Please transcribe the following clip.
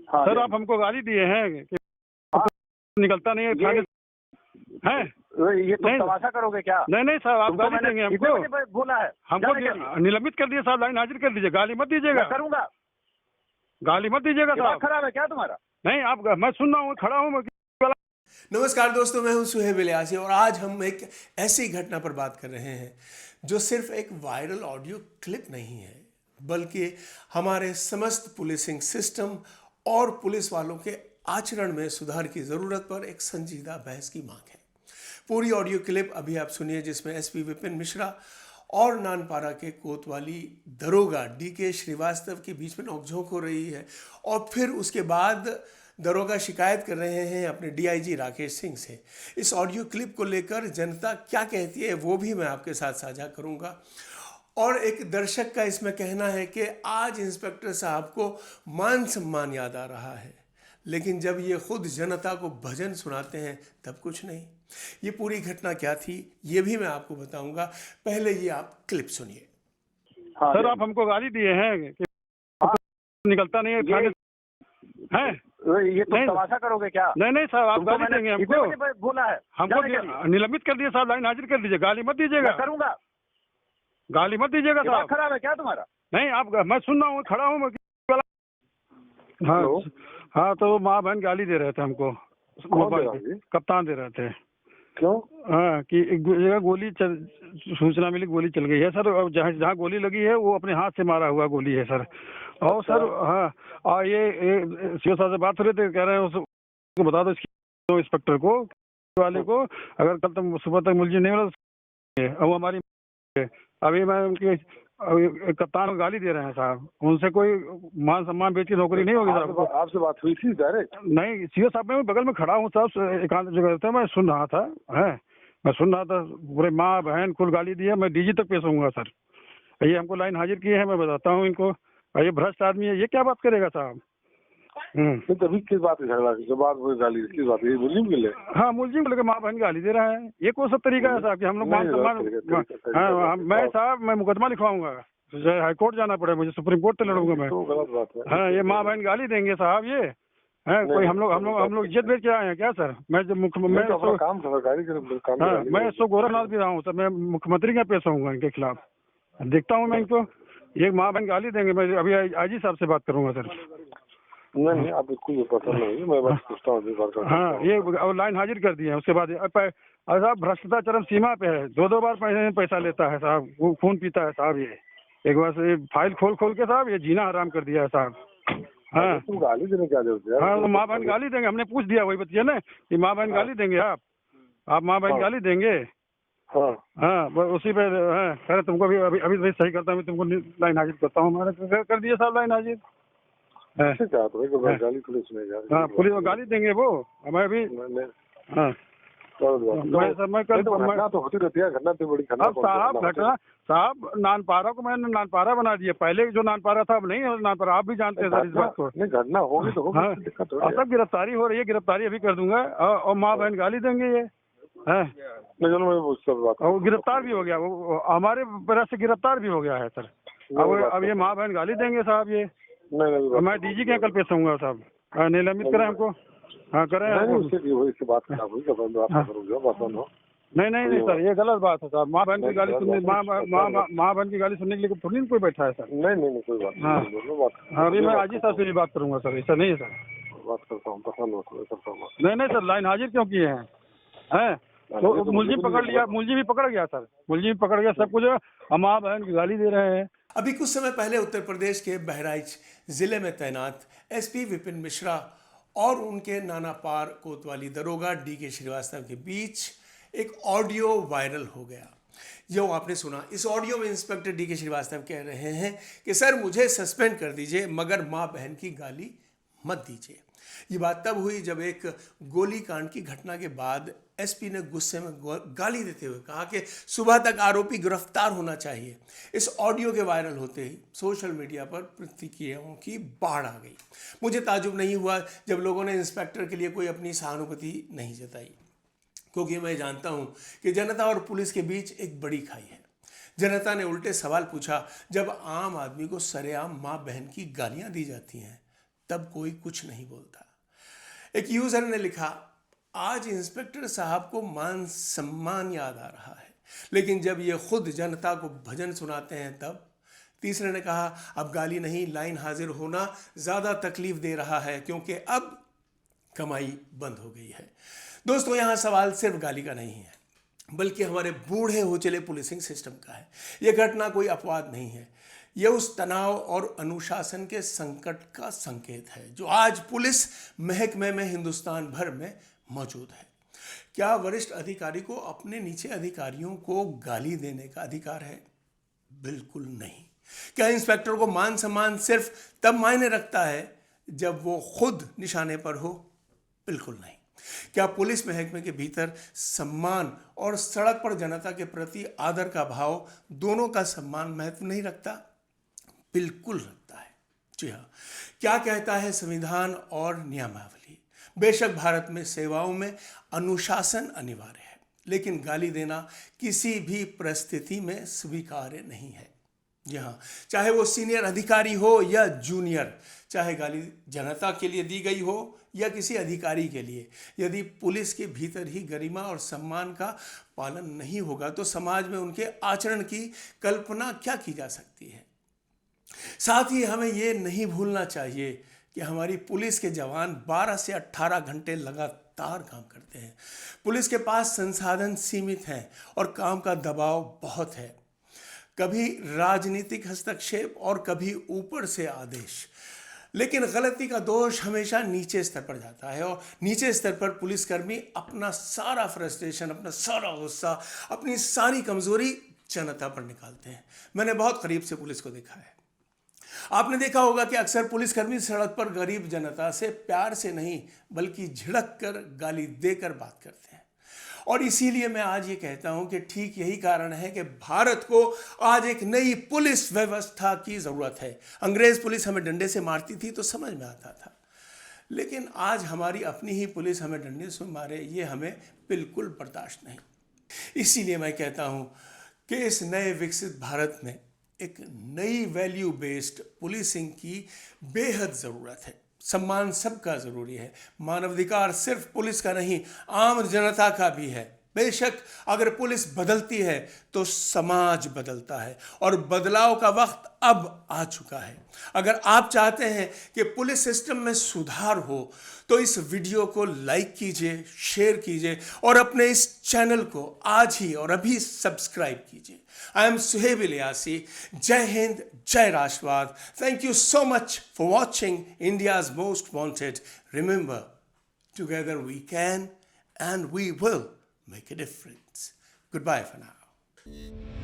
हाँ सर आप हमको गाली दिए हैं कि हाँ, निकलता नहीं है थाने हैं। ये तुम नहीं तमाशा करोगे क्या? नहीं नहीं साहब आप तुमको गाली मैंने देंगे कितने हमको। बजे बोला है? हमको जाने के लिए। निलंबित कर दिए साहब, लाइन हाजिर कर दीजिए, गाली मत दीजिएगा, मैं करूंगा। गाली मत दीजिएगा दिमाग साहब। खराब है क्या तुम्हारा? नहीं आप, मैं सुन रहा हूँ, खड़ा हूँ मैं। नमस्कार दोस्तों, मैं हूं सुहेब इलियासी और आज हम एक ऐसी घटना पर बात कर रहे हैं जो सिर्फ एक वायरल ऑडियो क्लिप नहीं है, बल्कि हमारे समस्त पुलिसिंग सिस्टम और पुलिस वालों के आचरण में सुधार की ज़रूरत पर एक संजीदा बहस की मांग है। पूरी ऑडियो क्लिप अभी आप सुनिए, जिसमें एसपी विपिन मिश्रा और नानपारा के कोतवाली दरोगा डीके श्रीवास्तव के बीच में नोकझोंक हो रही है और फिर उसके बाद दरोगा शिकायत कर रहे हैं अपने डीआईजी राकेश सिंह से। इस ऑडियो क्लिप को लेकर जनता क्या कहती है वो भी मैं आपके साथ साझा करूंगा। और एक दर्शक का इसमें कहना है कि आज इंस्पेक्टर साहब को मान सम्मान याद आ रहा है, लेकिन जब ये खुद जनता को भजन सुनाते हैं तब कुछ नहीं। ये पूरी घटना क्या थी ये भी मैं आपको बताऊंगा, पहले ये आप क्लिप सुनिए। हाँ, सर आप हमको गाली दिए हैं कि हाँ, निकलता नहीं है थाने हैं। ये तुम नहीं तमाशा करोगे क्या? नहीं नहीं साहब आप तुमको गाली मैंने देंगे कितने हमको। बजे बोला है? हमको जाने के लिए। निलंबित कर दिए साहब, लाइन हाजिर कर दीजिए, गाली मत दीजिएगा, मैं करूंगा। गाली मत दीजिएगा दिमाग साहब। खराब है क्या तुम्हारा? नहीं आप, मैं सुन रहा हूँ, खड़ा हूँ मैं। हाँ हेलो? हाँ, तो माँ बहन गाली दे रहे थे हमको, कौन दे रहा है जी? कप्तान दे रहे थे। क्यों? हाँ कि एक जगह सूचना मिली, गोली चल गई है सर, और जहाँ जहाँ गोली लगी है वो अपने हाथ से मारा हुआ गोली है सर। और सर हाँ, और ये सीओ साहब से बात हो रही थी, कह रहे हैं उसको बता दो इसकी इंस्पेक्टर को वाले को, अगर कल तक सुबह तक मुलजिम नहीं मिला और हमारी अभी मैं उनके कप्तान को गाली दे रहे हैं साहब, उनसे कोई मान सम्मान बेच की नौकरी नहीं होगी साहब। आपसे बात हुई थी डायरेक्ट? नहीं सीओ साहब, मैं बगल में खड़ा हूँ साहब, एकांत जगह था, मैं सुन रहा था। है मैं सुन रहा था, पूरे माँ बहन कुल गाली दी है, मैं डीजी तक पेश होऊंगा सर। ये हमको लाइन हाजिर किए हैं, मैं बताता हूँ इनको। ये भ्रष्ट आदमी है, ये क्या बात करेगा साहब? तभी किस बात की झगड़ा, जब बात हुई गाली किस बात की? मुलजिम के लिए? हाँ मुलजिम को लेकर माँ बहन गाली दे रहा है, ये कौन सा तरीका है साहब कि हम लोग मान सम्मान? हाँ मैं साहब, मैं मुकदमा लिखवाऊंगा, हाईकोर्ट जाना पड़े मुझे, सुप्रीम कोर्ट से लड़ूंगा मैं। तो गलत बात है। हाँ ये माँ बहन गाली देंगे साहब, ये है कोई हम लोग इज्जत बेच के आए हैं क्या सर? मैं जब मुख्यमंत्री काम सरकारी काम। हाँ मैं इसको गोरखनाथ भी रहा हूँ सर, मैं मुख्यमंत्री का पेश होऊंगा इनके खिलाफ, देखता हूँ मैं इनको। ये माँ बहन गाली देंगे, मैं अभी आईजी साहब से बात करूंगा सर। नहीं आप बिल्कुल पसंद नहीं, मैं बात पूछता हूँ। हाँ ये और लाइन हाजिर कर दिए हैं, उसके बाद और साहब भ्रष्टाचार चरम सीमा पे है, दो बार पैसा लेता है साहब, वो खून पीता है साहब। ये एक बार से फाइल खोल के साहब ये जीना हराम कर दिया है साहब। हाँ तुम गाली देने क्या जरूरत है? हाँ, तो माँ बहन गाली देंगे, हमने पूछ दिया, वही बतिया ना कि माँ बहन गाली देंगे आप माँ बहन गाली देंगे। हाँ हाँ बस उसी पे है, खैर तुमको भी अभी सही करता हूँ, तुमको लाइन हाजिर करता हूँ, मैंने कर दिया साहब लाइन हाजिर। गाली पुलिस में हाँ पुलिस में गाली देंगे वो, मैं अभी हाँ घटना तो होती रहती है, घटना तो बड़ी अब साहब घटना साहब, नानपारा को मैंने नानपारा बना दिया, पहले जो नानपारा था अब नहीं है नानपारा, आप भी जानते हैं सर इस बात को। नहीं घटना होगी तो होगी, दिक्कत हो और सब गिरफ्तारी हो रही है, गिरफ्तारी अभी कर दूंगा, और माँ बहन गाली देंगे ये है। वो गिरफ्तार भी हो गया, वो हमारे तरह से गिरफ्तार भी हो गया है सर। अब ये माँ बहन गाली देंगे साहब ये। मैं डीजी के कल पेश होऊंगा साहब, निलंबित करें हमको। हाँ करें। नहीं सर ये गलत बात है साहब, माँ बहन की गाली सुनने, माँ बहन की गाली सुनने के लिए थोड़ी कोई बैठा है सर। नहीं कोई बात हाँ अभी मैं आजी साहब से भी बात करूंगा सर, ऐसा नहीं है सर। बात करता हूँ, नहीं सर लाइन हाजिर क्यों किए हैं? तो मुलजिम पकड़ लिया, मुलजिम भी पकड़ गया सर, मुलजिम भी पकड़ गया, सब कुछ, हम माँ बहन की गाली दे रहे हैं। अभी कुछ समय पहले उत्तर प्रदेश के बहराइच जिले में तैनात एसपी विपिन मिश्रा और उनके नानापार कोतवाली दरोगा डीके श्रीवास्तव के बीच एक ऑडियो वायरल हो गया, जो आपने सुना। इस ऑडियो में इंस्पेक्टर डीके श्रीवास्तव कह रहे हैं कि सर मुझे सस्पेंड कर दीजिए, मगर माँ बहन की गाली मत दीजिए। ये बात तब हुई जब एक गोली कांड की घटना के बाद एसपी ने गुस्से में गाली देते हुए कहा कि सुबह तक आरोपी गिरफ्तार होना चाहिए। इस ऑडियो के वायरल होते ही सोशल मीडिया पर प्रतिक्रियाओं की बाढ़ आ गई। मुझे ताजुब नहीं हुआ जब लोगों ने इंस्पेक्टर के लिए कोई अपनी सहानुभूति नहीं जताई, क्योंकि मैं जानता हूं कि जनता और पुलिस के बीच एक बड़ी खाई है। जनता ने उल्टे सवाल पूछा, जब आम आदमी को सरेआम माँ बहन की गालियां दी जाती हैं तब कोई कुछ नहीं बोलता। एक यूजर ने लिखा, आज इंस्पेक्टर साहब को मान सम्मान याद आ रहा है, लेकिन जब ये खुद जनता को भजन सुनाते हैं तब। तीसरे ने कहा, अब गाली नहीं, लाइन हाजिर होना ज़्यादा तकलीफ दे रहा है क्योंकि अब कमाई बंद हो गई है। दोस्तों, यहाँ सवाल सिर्फ गाली का नहीं है, बल्कि हमारे बूढ़े हो चले पुलिसिंग सिस्टम का है। यह घटना कोई अपवाद नहीं है, यह उस तनाव और अनुशासन के संकट का संकेत है जो आज पुलिस महकमे में हिंदुस्तान भर में मौजूद है। क्या वरिष्ठ अधिकारी को अपने नीचे अधिकारियों को गाली देने का अधिकार है? बिल्कुल नहीं। क्या इंस्पेक्टर को मान सम्मान सिर्फ तब मायने रखता है जब वो खुद निशाने पर हो? बिल्कुल नहीं। क्या पुलिस महकमे के भीतर सम्मान और सड़क पर जनता के प्रति आदर का भाव, दोनों का सम्मान महत्व नहीं रखता? बिल्कुल रखता है। जी हाँ। क्या कहता है संविधान और नियमावली? बेशक भारत में सेवाओं में अनुशासन अनिवार्य है, लेकिन गाली देना किसी भी परिस्थिति में स्वीकार्य नहीं है। जी हाँ, चाहे वो सीनियर अधिकारी हो या जूनियर, चाहे गाली जनता के लिए दी गई हो या किसी अधिकारी के लिए, यदि पुलिस के भीतर ही गरिमा और सम्मान का पालन नहीं होगा तो समाज में उनके आचरण की कल्पना क्या की जा सकती है। साथ ही हमें ये नहीं भूलना चाहिए कि हमारी पुलिस के जवान 12 से 18 घंटे लगातार काम करते हैं। पुलिस के पास संसाधन सीमित हैं और काम का दबाव बहुत है। कभी राजनीतिक हस्तक्षेप और कभी ऊपर से आदेश, लेकिन गलती का दोष हमेशा नीचे स्तर पर जाता है और नीचे स्तर पर पुलिसकर्मी अपना सारा फ्रस्ट्रेशन, अपना सारा गुस्सा, अपनी सारी कमजोरी जनता पर निकालते हैं। मैंने बहुत करीब से पुलिस को देखा है। आपने देखा होगा कि अक्सर पुलिसकर्मी सड़क पर गरीब जनता से प्यार से नहीं बल्कि झिड़क कर, गाली देकर बात करते हैं। और इसीलिए मैं आज ये कहता हूं कि ठीक यही कारण है कि भारत को आज एक नई पुलिस व्यवस्था की जरूरत है। अंग्रेज पुलिस हमें डंडे से मारती थी तो समझ में आता था, लेकिन आज हमारी अपनी ही पुलिस हमें डंडे से मारे, ये हमें बिल्कुल बर्दाश्त नहीं। इसीलिए मैं कहता हूं कि इस नए विकसित भारत में एक नई वैल्यू बेस्ड पुलिसिंग की बेहद ज़रूरत है। सम्मान सबका ज़रूरी है। मानवाधिकार सिर्फ पुलिस का नहीं, आम जनता का भी है। बेशक अगर पुलिस बदलती है तो समाज बदलता है और बदलाव का वक्त अब आ चुका है। अगर आप चाहते हैं कि पुलिस सिस्टम में सुधार हो तो इस वीडियो को लाइक कीजिए, शेयर कीजिए और अपने इस चैनल को आज ही और अभी सब्सक्राइब कीजिए। I am Suhaib Ilyasi. जय हिंद, जय राष्ट्रवाद। Thank you so much for watching India's Most Wanted. Remember, together we can and we will make a difference. Goodbye for now.